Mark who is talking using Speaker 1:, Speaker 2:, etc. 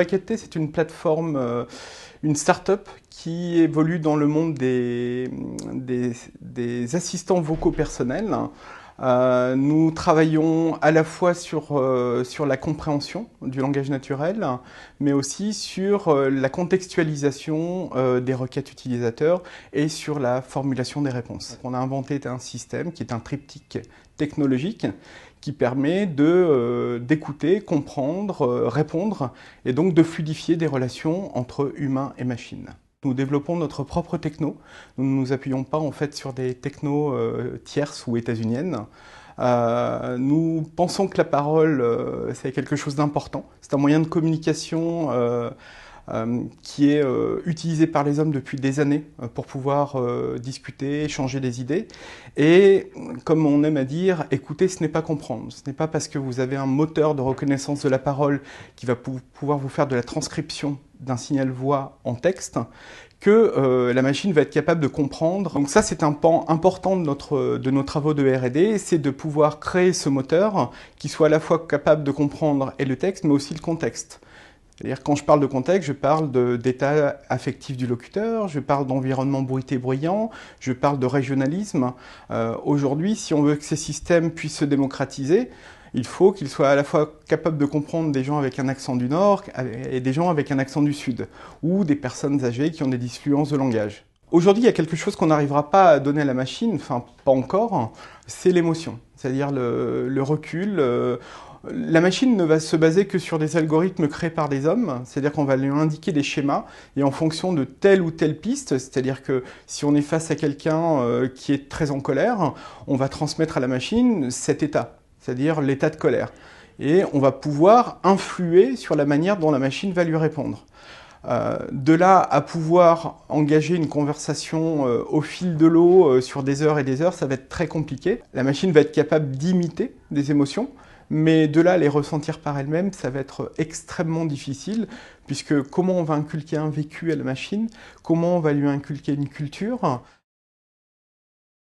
Speaker 1: Paquet.t, c'est une plateforme, une start-up qui évolue dans le monde des assistants vocaux personnels. Nous travaillons à la fois sur la compréhension du langage naturel, mais aussi sur la contextualisation des requêtes utilisateurs et sur la formulation des réponses. On a inventé un système qui est un triptyque technologique qui permet d'écouter, comprendre, répondre et donc de fluidifier des relations entre humains et machines. Nous développons notre propre techno. Nous ne nous appuyons pas en fait sur des technos tierces ou états-uniennes. Nous pensons que la parole, c'est quelque chose d'important. C'est un moyen de communication qui est utilisé par les hommes depuis des années pour pouvoir discuter, échanger des idées. Et comme on aime à dire, écouter, ce n'est pas comprendre. Ce n'est pas parce que vous avez un moteur de reconnaissance de la parole qui va pouvoir vous faire de la transcription d'un signal voix en texte que la machine va être capable de comprendre. Donc ça, c'est un pan important de nos travaux de R&D, c'est de pouvoir créer ce moteur qui soit à la fois capable de comprendre et le texte, mais aussi le contexte. C'est-à-dire quand je parle de contexte, je parle d'état affectif du locuteur, je parle d'environnement bruité bruyant, je parle de régionalisme. Aujourd'hui, si on veut que ces systèmes puissent se démocratiser, il faut qu'ils soient à la fois capables de comprendre des gens avec un accent du Nord et des gens avec un accent du Sud, ou des personnes âgées qui ont des disfluences de langage. Aujourd'hui, il y a quelque chose qu'on n'arrivera pas à donner à la machine, enfin pas encore, c'est l'émotion, c'est-à-dire le recul. La machine ne va se baser que sur des algorithmes créés par des hommes, c'est-à-dire qu'on va lui indiquer des schémas, et en fonction de telle ou telle piste, c'est-à-dire que si on est face à quelqu'un qui est très en colère, on va transmettre à la machine cet état, c'est-à-dire l'état de colère. Et on va pouvoir influer sur la manière dont la machine va lui répondre. De là à pouvoir engager une conversation au fil de l'eau sur des heures et des heures, ça va être très compliqué. La machine va être capable d'imiter des émotions, mais de là à les ressentir par elle-même, ça va être extrêmement difficile, puisque comment on va inculquer un vécu à la machine, comment on va lui inculquer une culture,